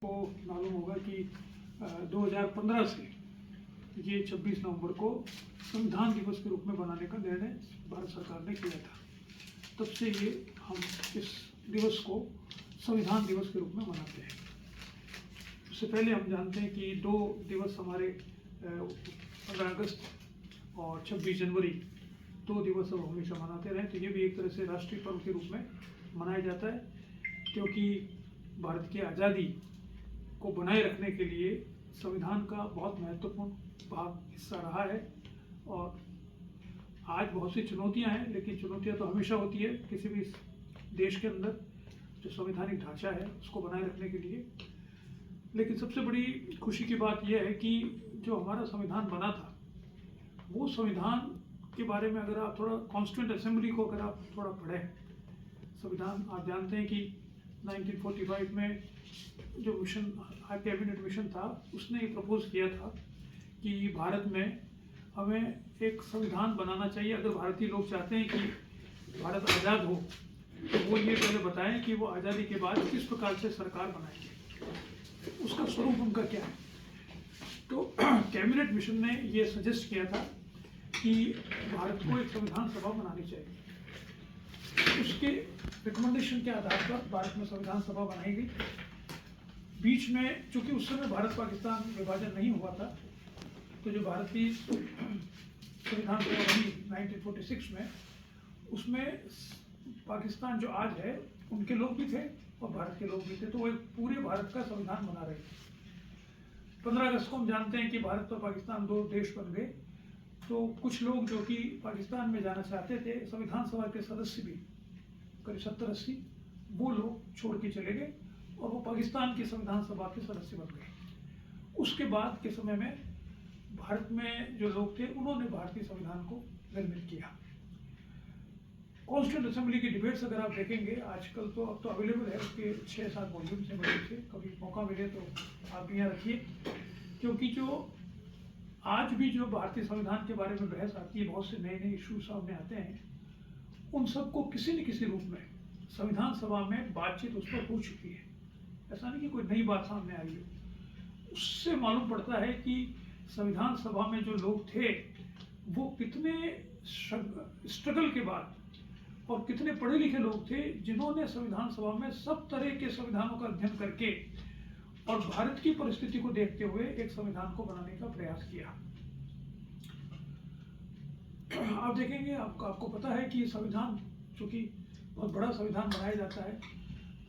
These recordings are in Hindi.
को मालूम होगा कि 2015 से ये 26 नवंबर को संविधान दिवस के रूप में बनाने का निर्णय भारत सरकार ने किया था। तब से ये हम इस दिवस को संविधान दिवस के रूप में मनाते हैं। उससे पहले हम जानते हैं कि दो दिवस हमारे 15 अगस्त और 26 जनवरी दो दिवस हम हमेशा मनाते रहे। तो ये भी एक तरह से राष्ट्रीय पर्व के रूप में मनाया जाता है, क्योंकि भारत की आज़ादी को बनाए रखने के लिए संविधान का बहुत महत्वपूर्ण भाग हिस्सा रहा है। और आज बहुत सी चुनौतियां हैं, लेकिन चुनौतियां तो हमेशा होती है किसी भी देश के अंदर जो संवैधानिक ढांचा है उसको बनाए रखने के लिए। लेकिन सबसे बड़ी खुशी की बात यह है कि जो हमारा संविधान बना था, वो संविधान के बारे में अगर आप थोड़ा कॉन्स्टिट्यूएंट असेंबली को अगर आप थोड़ा पढ़ें, संविधान आप जानते हैं कि 1945 में जो मिशन कैबिनेट मिशन था, उसने ये प्रपोज किया था कि भारत में हमें एक संविधान बनाना चाहिए। अगर भारतीय लोग चाहते हैं कि भारत आज़ाद हो, तो वो ये पहले बताएं कि वो आज़ादी के बाद किस प्रकार से सरकार बनाएंगे, उसका स्वरूप उनका क्या है। तो कैबिनेट मिशन ने ये सजेस्ट किया था कि भारत को एक संविधान सभा बनानी चाहिए। उसके रिकमेंडेशन के आधार पर भारत में संविधान सभा बनाई गई। बीच में चूंकि उस समय भारत पाकिस्तान विभाजन नहीं हुआ था, तो जो भारतीय संविधान सभा बनी 1946 में, उसमें पाकिस्तान जो आज है उनके लोग भी थे और भारत के लोग भी थे, तो वो एक पूरे भारत का संविधान बना रहे थे। 15 अगस्त को हम जानते हैं कि भारत और पाकिस्तान दो देश बन गए। तो कुछ लोग जो कि पाकिस्तान में जाना चाहते थे, संविधान सभा के सदस्य भी करीब 70-80 वो लोग छोड़ के चले गए और वो पाकिस्तान की संविधान सभा के सदस्य बन गए। उसके बाद के समय में भारत में जो लोग थे, उन्होंने भारतीय संविधान को निर्मित किया। कॉन्स्टिट्यूएंट असेंबली की डिबेट्स अगर आप देखेंगे, आजकल तो अब तो अवेलेबल है, उसके 6-7 वॉल्यूम से बड़े से, कभी मौका मिले तो आप भी यहाँ रखिए। क्योंकि जो आज भी जो भारतीय संविधान के बारे में बहस आती है, बहुत से नए नए इशू सामने आते हैं, उन सबको किसी न किसी रूप में संविधान सभा में बातचीत उस पर हो चुकी है। ऐसा नहीं कि कोई नई बात सामने आई हो। उससे मालूम पड़ता है कि संविधान सभा में जो लोग थे वो कितने स्ट्रगल के बाद और कितने पढ़े लिखे लोग थे, जिन्होंने संविधान सभा में सब तरह के संविधानों का अध्ययन करके और भारत की परिस्थिति को देखते हुए एक संविधान को बनाने का प्रयास किया। आप देखेंगे, आपको पता है कि संविधान चूंकि बहुत बड़ा संविधान बनाया जाता है,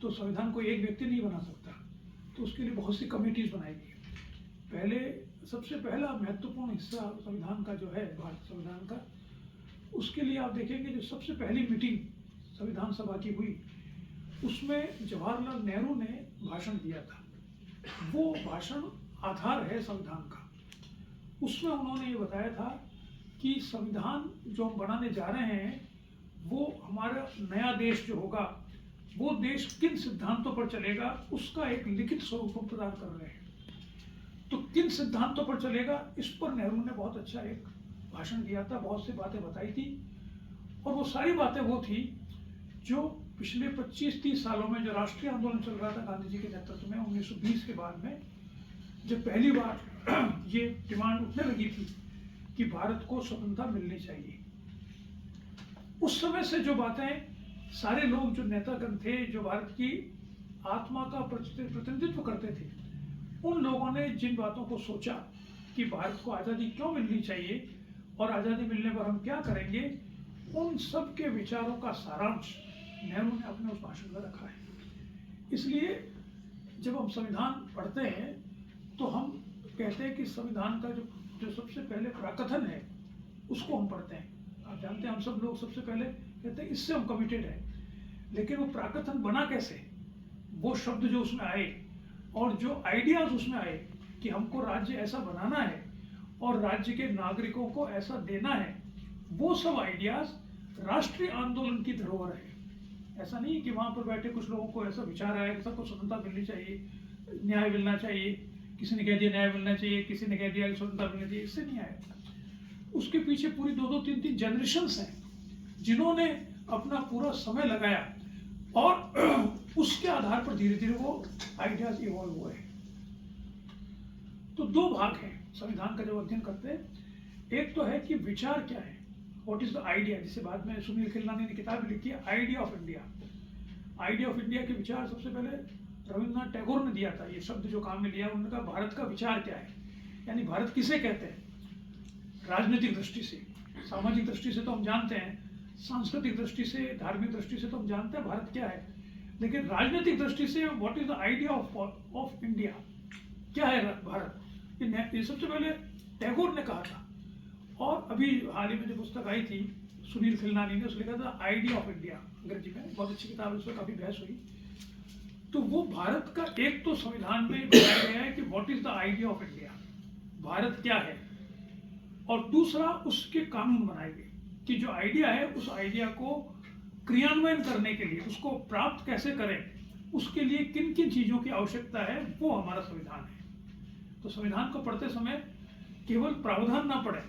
तो संविधान को एक व्यक्ति नहीं बना सकता, तो उसके लिए बहुत सी कमेटीज बनाई गई। सबसे पहला महत्वपूर्ण हिस्सा संविधान का जो है, भारत संविधान का, उसके लिए आप देखेंगे जो सबसे पहली मीटिंग संविधान सभा की हुई, उसमें जवाहरलाल नेहरू ने भाषण दिया था। वो भाषण आधार है संविधान का। उसमें उन्होंने ये बताया था कि संविधान जो हम बनाने जा रहे हैं, वो हमारा नया देश जो होगा, वो देश किन सिद्धांतों पर चलेगा, उसका एक लिखित स्वरूप हम प्रदान कर रहे हैं। तो किन सिद्धांतों पर चलेगा, इस पर नेहरू ने बहुत अच्छा एक भाषण दिया था, बहुत सी बातें बताई थी। और वो सारी बातें वो थी जो पिछले 25-30 सालों में जो राष्ट्रीय आंदोलन चल रहा था गांधी जी के नेतृत्व में 1920 के बाद में, जब पहली बार ये डिमांड उठने लगी थी कि भारत को स्वतंत्रता मिलनी चाहिए, उस समय से जो बातें सारे लोग, जो नेतागण थे, जो भारत की आत्मा का प्रतिनिधित्व करते थे, उन लोगों ने जिन बातों को सोचा कि भारत को आज़ादी क्यों मिलनी चाहिए और आज़ादी मिलने पर हम क्या करेंगे, उन सब के विचारों का सारांश नेहरू ने अपने उस भाषण में रखा है। इसलिए जब हम संविधान पढ़ते हैं तो हम कहते हैं कि संविधान का जो सबसे पहले प्राकथन है, उसको हम पढ़ते हैं। आप जानते हैं, हम सब लोग सबसे पहले कहते हैं इससे हम कमिटेड हैं। लेकिन वो प्राकथन बना कैसे, वो शब्द जो उसमें आए और जो आइडियाज उसमें आए कि हमको राज्य ऐसा बनाना है और राज्य के नागरिकों को ऐसा देना है, वो सब आइडियाज राष्ट्रीय आंदोलन की धरोहर है। ऐसा नहीं कि वहाँ पर बैठे कुछ लोगों को ऐसा विचार आया कि सबको स्वतंत्रता मिलनी चाहिए, न्याय मिलना चाहिए, किसी ने कह दिया न्याय मिलना चाहिए, किसी ने कह दिया कि स्वतंत्रता मिलनी चाहिए, इससे नहीं आया। उसके पीछे पूरी 2-2, 3-3 जनरेशंस हैं जिन्होंने अपना पूरा समय लगाया और उसके आधार पर धीरे धीरे वो आइडियाज इवॉल्व हुए। तो दो भाग हैं संविधान का जब अध्ययन करते हैं। एक तो है कि विचार क्या है, व्हाट इज द आइडिया, जिसे बाद में सुनील खिलनानी ने किताब लिखी है idea of India. Idea of India के विचार सबसे पहले रविन्द्रनाथ टैगोर ने दिया था। ये शब्द जो काम में लिया, उन्होंने कहा भारत का विचार क्या है, यानी भारत किसे कहते हैं। राजनीतिक दृष्टि से, सामाजिक दृष्टि से तो हम जानते हैं, सांस्कृतिक दृष्टि से, धार्मिक दृष्टि से तो हम जानते हैं भारत क्या है, लेकिन राजनीतिक दृष्टि से what is the idea of India, क्या है भारत, ये सबसे पहले टैगोर ने कहा था। और अभी हाल ही में जो पुस्तक आई थी सुनील खिलनानी ने, उसने लिखा था आइडिया ऑफ इंडिया, अंग्रेजी में, बहुत अच्छी किताब है, उस पर काफी बहस हुई। तो वो भारत का एक तो संविधान में बताया गया है कि what is the idea of India, Bharat क्या है, और दूसरा उसके कानून बनाए गए कि जो आइडिया है उस आइडिया को क्रियान्वयन करने के लिए, उसको प्राप्त कैसे करें, उसके लिए किन किन चीजों की आवश्यकता है, वो हमारा संविधान है। तो संविधान को पढ़ते समय केवल प्रावधान ना पढ़े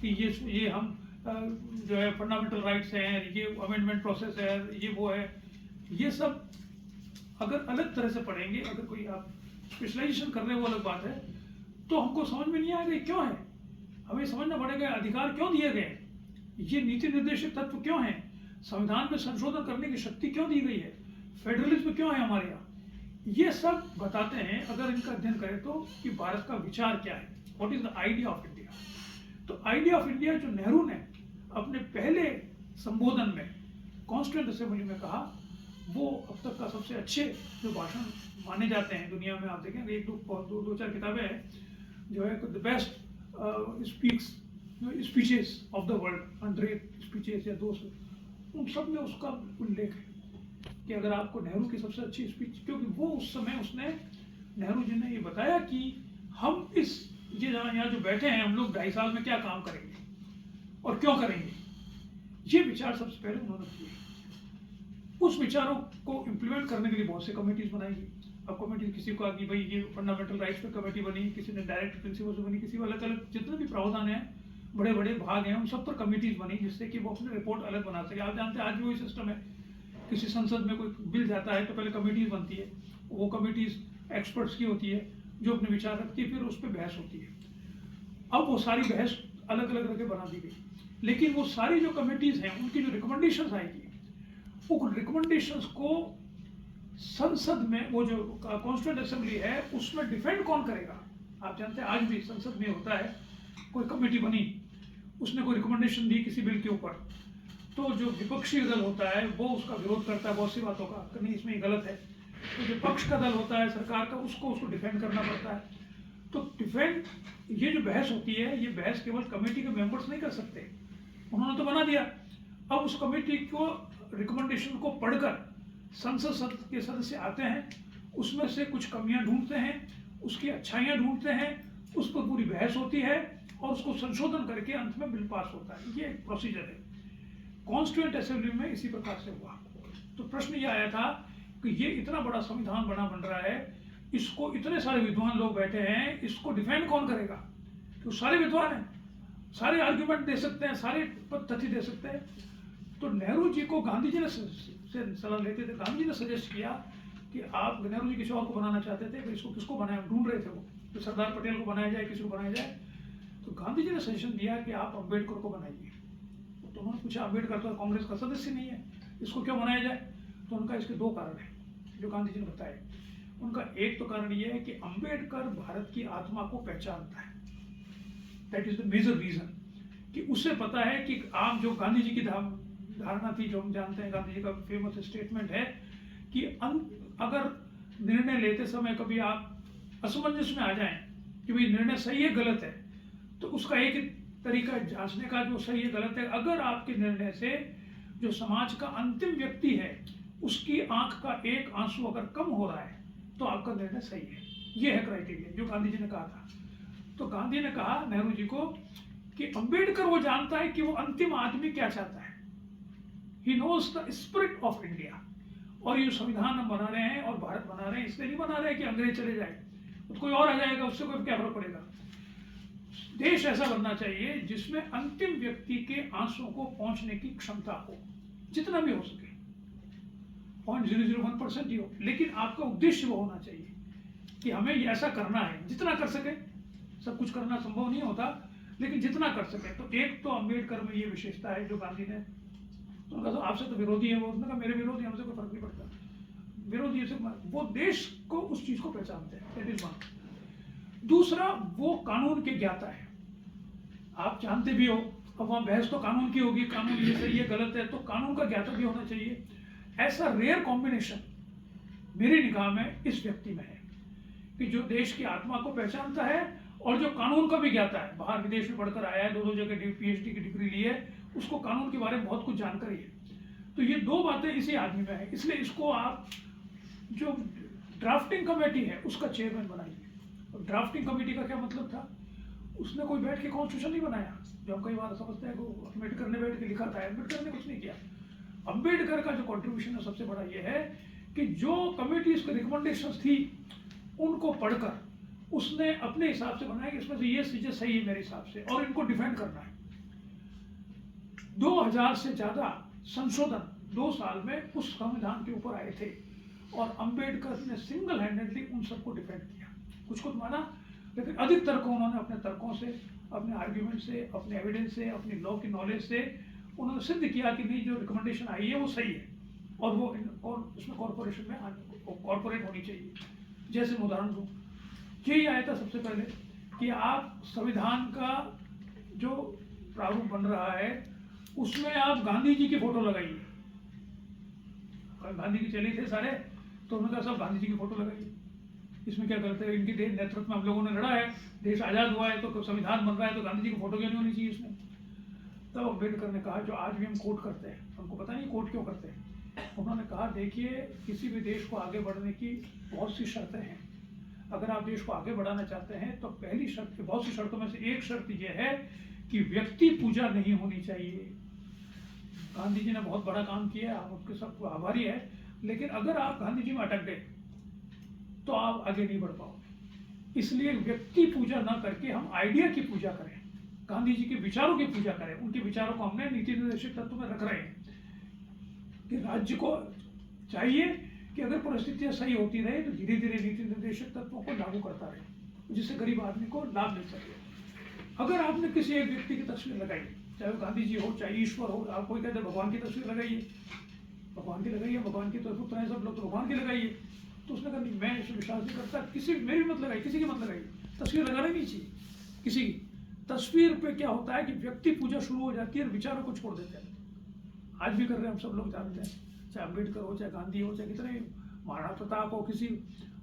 कि ये हम जो है फंडामेंटल राइट्स हैं, ये अमेंडमेंट प्रोसेस है, ये वो है, ये सब अगर अलग तरह से पढ़ेंगे, अगर कोई आप स्पेशलाइजेशन कर रहे हैं वो अलग बात है, तो हमको समझ में नहीं आएगा क्यों है। हमें समझना पड़ेगा अधिकार क्यों दिए गए, ये नीति निर्देशक तत्व क्यों है, संविधान में संशोधन करने की शक्ति क्यों दी गई है, फेडरलिज्म क्यों है हमारे यहाँ, ये सब बताते हैं अगर इनका अध्ययन करें तो, कि भारत का विचार क्या है, what is the idea of India. तो आइडिया ऑफ इंडिया जो नेहरू ने अपने पहले संबोधन में कॉन्स्टिट्यूएंट असेंबली में कहा, वो अब तक का सबसे अच्छे जो भाषण माने जाते हैं दुनिया में। आप देखें एक दो चार किताबें हैं जो है the best speeches of the world, 100 speeches या 200, उन सब में उसका उल्लेख है कि अगर आपको नेहरू की सबसे अच्छी स्पीच, क्योंकि वो उस समय उसने, नेहरू जी ने ये बताया कि हम ये यहाँ जो बैठे हैं, हम लोग 2.5 साल में क्या काम करेंगे और क्यों करेंगे, ये विचार सबसे पहले उन्होंने किए। उस विचारों को इम्प्लीमेंट करने के लिए बहुत से कमेटीज बनाएंगी। अब कमेटी किसी को आगे भाई ये फंडामेंटल राइट्स पे कमेटी बनी, किसी ने डायरेक्ट प्रिंसिपल से बनी, किसी अलग अलग जितने भी प्रावधान हैं, बड़े बड़े भाग हैं, उन सब पर कमेटीज बनी, जिससे कि वो अपनी रिपोर्ट अलग बना सके। आप जानते हैं आज भी वही सिस्टम है, किसी संसद में कोई बिल जाता है तो पहले कमेटीज बनती है, वो कमेटीज एक्सपर्ट्स की होती है जो अपने विचार रखती है, फिर उस पर बहस होती है। अब वो सारी बहस अलग अलग रखे बना दी गई, लेकिन वो सारी जो कमेटीज हैं उनकी जो रिकमेंडेशंस आएगी, उन रिकमेंडेशंस को संसद में, वो जो कॉन्स्टिट्यूएंट असेंबली है उसमें डिफेंड कौन करेगा। आप जानते हैं आज भी संसद में होता है, कोई कमेटी बनी, उसने कोई रिकमेंडेशन दी किसी बिल के ऊपर, तो जो विपक्षी दल होता है वो उसका विरोध करता है बहुत सी बातों का, नहीं इसमें ये गलत है। तो जो पक्ष का दल होता है सरकार का, उसको डिफेंड करना पड़ता है। तो डिफेंड, ये जो बहस होती है, ये बहस केवल कमेटी के मेंबर्स नहीं कर सकते, उन्होंने तो बना दिया। अब उस कमेटी को रिकमेंडेशन को पढ़कर संसद के सदस्य आते हैं, उसमें से कुछ कमियां ढूंढते हैं, उसकी अच्छाइयां ढूंढते हैं, उस पर पूरी बहस होती है और उसको संशोधन करके अंत में बिल पास होता है। ये एक प्रोसीजर है। कॉन्स्टिट्यूएंट असेंबली में इसी प्रकार से हुआ। तो प्रश्न ये आया था कि ये इतना बड़ा संविधान बन रहा है, इसको इतने सारे विद्वान लोग बैठे हैं, इसको डिफेंड कौन करेगा। तो सारे विद्वान हैं, सारे आर्ग्यूमेंट दे सकते हैं, सारे तथ्य दे सकते हैं। तो नेहरू जी को गांधी जी ने सलाह लेते थे, गांधी जी ने सजेस्ट किया कि आप, नेहरू जी किसी और को बनाना चाहते थे, इसको किसको बनाया, ढूंढ रहे थे वो, तो सरदार पटेल को बनाया जाए, किसी को बनाया जाए। तो गांधी जी ने सजेशन दिया कि आप अम्बेडकर को बनाइए। तो उन्होंने पूछा अम्बेडकर तो कांग्रेस का सदस्य नहीं है, इसको क्यों बनाया जाए। तो उनका इसके दो कारण हैं जो गांधी जी ने बताए। उनका एक तो कारण ये है कि अम्बेडकर भारत की आत्मा को पहचानता है, that is the major reason, कि उसे पता है कि आप जो गांधी जी की धारणा थी, जो हम जानते हैं, गांधी जी का फेमस स्टेटमेंट है कि अगर निर्णय लेते समय कभी आप असमंजस में आ जाएं कि भाई निर्णय सही है गलत है, तो उसका एक तरीका जांचने का जो सही है गलत है, अगर आपके निर्णय से जो समाज का अंतिम व्यक्ति है उसकी आंख का एक आंसू अगर कम हो रहा है तो आपका निर्णय सही है। ये है क्राइटेरिया जो गांधी जी ने कहा था। तो गांधी ने कहा नेहरू जी को कि अम्बेडकर वो जानता है कि वो अंतिम आदमी क्या चाहता है, he knows the spirit of India. और ये संविधान हम बना रहे हैं और भारत बना रहे हैं, इसलिए नहीं बना रहे हैं कि अंग्रेज चले जाए तो कोई और आ जाएगा, उससे कोई क्या फर्क पड़ेगा। देश ऐसा बनना चाहिए जिसमें अंतिम व्यक्ति के आंसुओं को पहुंचने की क्षमता हो, जितना भी हो सके। 0.001% ही हो, लेकिन आपका उद्देश्य वो होना चाहिए कि हमें ये ऐसा करना है, जितना कर सके। सब कुछ करना संभव नहीं होता, लेकिन जितना कर सके। तो एक तो अम्बेडकर में ये विशेषता है जो गांधी ने, तो उनका तो आपसे तो विरोधी है वो, उसने कहा मेरे विरोधी, हमसे कोई फर्क नहीं पड़ता, विरोधी से वो देश को उस चीज को पहचानते हैं, दैट इज वन। दूसरा, वो कानून के ज्ञाता है। आप जानते भी हो, अब वहाँ बहस तो कानून की होगी, कानून ये सही है गलत है, तो कानून का ज्ञाता भी होना चाहिए। ऐसा रेयर कॉम्बिनेशन मेरी निगाह में इस व्यक्ति में है कि जो देश की आत्मा को पहचानता है और जो कानून का भी ज्ञाता है। बाहर विदेश में पढ़कर आया है, दो जगह PhD की डिग्री ली है, उसको कानून के बारे में बहुत कुछ जानकारी है। तो ये दो बातें इसी आदमी में है, इसलिए इसको आप जो ड्राफ्टिंग कमेटी है उसका चेयरमैन बनाइए। ड्राफ्टिंग कमेटी का क्या मतलब था? उसने कोई बैठ के कॉन्स्टिट्यूशन नहीं बनाया, जो हम कई बार समझते हैं कि अम्बेडकर ने बैठ के लिखा था। अम्बेडकर ने कुछ नहीं किया। अम्बेडकर का जो कंट्रीब्यूशन है सबसे बड़ा ये है कि जो कमेटीज की रिकमेंडेशंस थी उनको पढ़कर उसने अपने हिसाब से बनाया कि इसमें से ये चीजें सही है मेरे हिसाब से, और इनको डिफेंड करना है। 2000 से ज्यादा संशोधन 2 साल में उस संविधान के ऊपर आए थे, और अम्बेडकर ने सिंगल हैंडेडली उन सबको डिफेंड किया। कुछ कुछ माना, लेकिन अधिकतर को उन्होंने अपने तर्कों से, अपने आर्ग्यूमेंट से, अपने एविडेंस से, अपनी लॉ की नॉलेज से उन्होंने सिद्ध किया कि नहीं, जो रिकमेंडेशन आई है वो सही है, और वो और उसमें कॉर्पोरेशन में कॉर्पोरेट होनी चाहिए। जैसे मैं उदाहरण दूँ, यही आया था सबसे पहले कि आप संविधान का जो प्रारूप बन रहा है उसमें आप गांधी जी की फोटो लगाइए। गांधी जी चले थे सारे, तो उन्होंने कहा सब गांधी जी की फोटो लगाइए, इसमें क्या करते हैं, इनकी नेतृत्व में हम लोगों ने लड़ा है, देश आज़ाद हुआ है, तो संविधान बन रहा है, तो गांधी जी की फोटो क्यों नहीं होनी चाहिए इसमें। तब अम्बेडकर ने कहा, जो आज भी हम कोर्ट करते हैं, हमको पता नहीं कोर्ट क्यों करते हैं, उन्होंने कहा देखिए, किसी भी देश को आगे बढ़ने की बहुत सी शर्तें हैं। अगर आप देश को आगे बढ़ाना चाहते हैं तो पहली शर्त, बहुत सी शर्तों में से एक शर्त यह है कि व्यक्ति पूजा नहीं होनी चाहिए। गांधी जी ने बहुत बड़ा काम किया, हम उसके सबको आभारी है, लेकिन अगर आप गांधी जी में अटक गए तो आप आगे नहीं बढ़ पाओगे। इसलिए व्यक्ति पूजा ना करके हम आइडिया की पूजा करें, गांधी जी के विचारों की पूजा करें। उनके विचारों को हमने नीति निर्देशक तत्व में रख रहे हैं कि राज्य को चाहिए कि अगर परिस्थितियां सही होती रहे तो धीरे धीरे नीति निर्देशक तत्वों को लागू करता रहे, जिससे गरीब आदमी को लाभ मिल सके। अगर आपने किसी एक व्यक्ति की तस्वीर लगाई, चाहे वो गांधी जी हो, चाहे ईश्वर हो, आप कोई कहते हैं भगवान की तस्वीर लगाइए, भगवान की लगाइए, भगवान की तो पुत्र हैं सब लोग, तो भगवान की लगाइए। तो उसने कहा नहीं, मैं इसमें विश्वास नहीं करता, किसी मेरी मत लगाई, किसी की मत लगाइए, तस्वीर लगाना नहीं चाहिए किसी की। तस्वीर पे क्या होता है कि व्यक्ति पूजा शुरू हो जाती है और विचारों को छोड़ देते हैं। आज भी कर रहे हैं, हम सब लोग जानते हैं, चाहे अम्बेडकर हो, चाहे गांधी हो, चाहे कितने महाराणा प्रताप हो, किसी,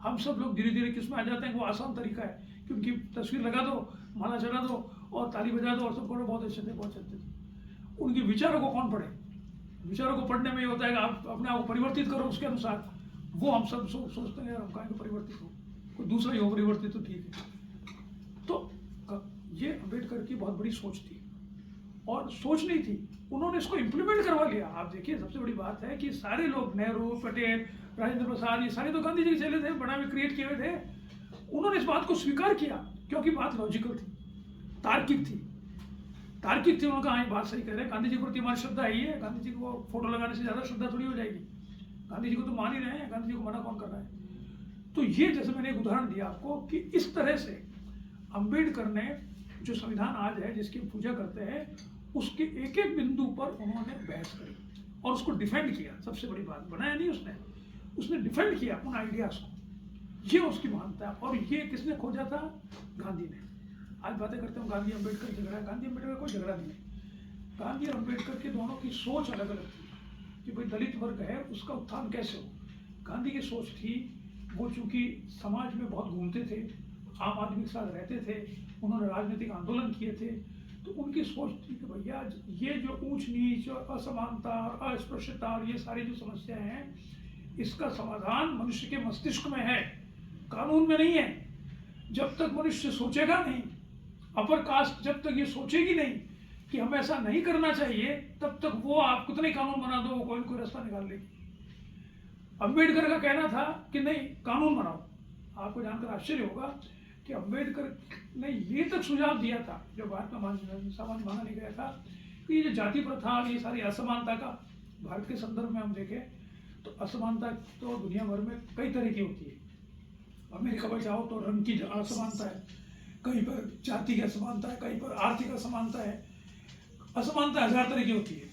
हम सब लोग धीरे धीरे किस में आ जाते हैं। वो आसान तरीका है कि उनकी तस्वीर लगा दो, माला चढ़ा दो और ताली बजा दो और सब पढ़ो, बहुत अच्छे थे, बहुत अच्छे थे। उनके विचारों को कौन पढ़े? विचारों को पढ़ने में ये होता है कि आप अपने आप को परिवर्तित करो उसके अनुसार। वो हम सब सोचते हैं यार हम कहाँ परिवर्तित हो, कोई दूसरा ही हो परिवर्तित तो ठीक है। तो ये अम्बेडकर की बहुत बड़ी सोच थी, और सोच नहीं थी, उन्होंने इसको इम्प्लीमेंट करवा लिया। आप देखिए, सबसे बड़ी बात है कि सारे लोग, नेहरू, पटेल, राजेंद्र प्रसाद, ये सारे तो गांधी जी के चले थे, बना में क्रिएट किए हुए थे। उन्होंने इस बात को स्वीकार किया क्योंकि बात लॉजिकल थी, तार्किक थी। उन्होंने कहा हाँ बात सही कह रहे हैं, गांधी जी के प्रति हमारी श्रद्धा ही है, गांधी जी को फोटो लगाने से ज़्यादा श्रद्धा थोड़ी हो जाएगी, गांधी जी को तो मान ही रहे हैं, गांधी जी को मना कौन कर रहा है। तो ये जैसे मैंने एक उदाहरण दिया आपको कि इस तरह से अम्बेडकर ने जो संविधान आज है जिसकी पूजा करते हैं, उसके एक एक बिंदु पर उन्होंने बहस करी और उसको डिफेंड किया। सबसे बड़ी बात, बनाया नहीं उसने डिफेंड किया उन आइडियाज को। ये उसकी महानता है, और ये किसने खोजा था? गांधी ने। आज बातें करते हैं गांधी अम्बेडकर झगड़ा, गांधी अम्बेडकर कोई झगड़ा नहीं है। गांधी और अम्बेडकर के दोनों की सोच अलग अलग थी कि भाई दलित वर्ग है, उसका उत्थान कैसे हो। गांधी की सोच थी, वो चूंकि समाज में बहुत घूमते थे, आम आदमी के साथ रहते थे, उन्होंने राजनीतिक आंदोलन किए थे, तो उनकी सोच थी कि भैया ये जो ऊंच नीच और असमानता और अस्पृश्यता और ये सारी जो समस्याएं हैं, इसका समाधान मनुष्य के मस्तिष्क में है, कानून में नहीं है। जब तक मनुष्य सोचेगा नहीं, अपर कास्ट जब तक ये सोचेगी नहीं कि हमें ऐसा नहीं करना चाहिए, तब तक वो आप कितने कानून बना दो, वो कोई ना कोई रास्ता निकाल लेगी। अम्बेडकर का कहना था कि नहीं, कानून बनाओ। आपको जानकर आश्चर्य होगा कि अम्बेडकर ने ये तक सुझाव दिया था, जो भारत में सामान्य माना नहीं गया था, कि ये जो जाति प्रथा, ये सारी असमानता का भारत के संदर्भ में हम देखें तो असमानता तो दुनिया भर में कई तरह की होती है। अमेरिका में जाओ तो रंग की असमानता है, कहीं पर जाति की असमानता है, कहीं पर आर्थिक असमानता है। असमानता 1000 तरह की होती है।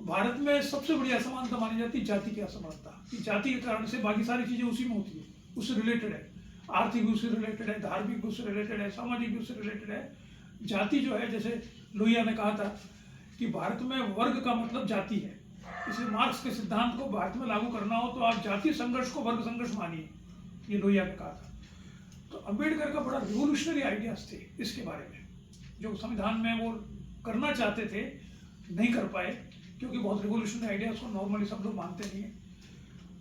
भारत में सबसे बड़ी असमानता मानी जाती है जाति की असमानता, कि जाति के कारण से बाकी सारी चीजें उसी में होती है, उससे रिलेटेड है। आर्थिक भी उससे रिलेटेड है, धार्मिक भी उससे रिलेटेड है, सामाजिक भी उससे रिलेटेड है। जाति जो है, जैसे लोहिया ने कहा था कि भारत में वर्ग का मतलब जाति है, इसलिए मार्क्स के सिद्धांत को भारत में लागू करना हो तो आप जातीय संघर्ष को वर्ग संघर्ष मानिए, ये लोहिया ने कहा था। तो अंबेडकर का बड़ा रिवोल्यूशनरी आइडियाज थे इसके बारे में, जो संविधान में वो करना चाहते थे, नहीं कर पाए, क्योंकि बहुत रिवोल्यूशनरी आइडियाज को नॉर्मली सब लोग मानते नहीं है।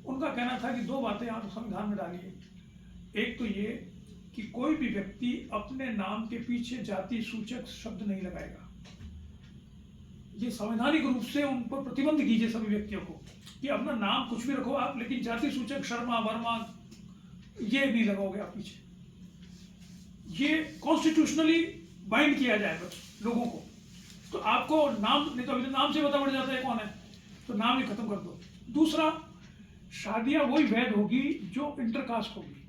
उनका कहना था कि 2 बातें आप संविधान में डालिए। एक तो ये कि कोई भी व्यक्ति अपने नाम के पीछे जाति सूचक शब्द नहीं लगाएगा। ये संवैधानिक रूप से उन पर प्रतिबंध कीजिए सभी व्यक्तियों को कि अपना नाम कुछ भी रखो आप, लेकिन जाति सूचक शर्मा वर्मा ये नहीं लगाओगे आप पीछे। ये कॉन्स्टिट्यूशनली बाइंड किया जाए बस लोगों को। तो आपको नाम नहीं तो अभी नाम से पता पड़ जाता है कौन है, तो नाम ही खत्म कर दो। दूसरा, शादियां वही वैध होगी जो इंटरकास्ट होगी।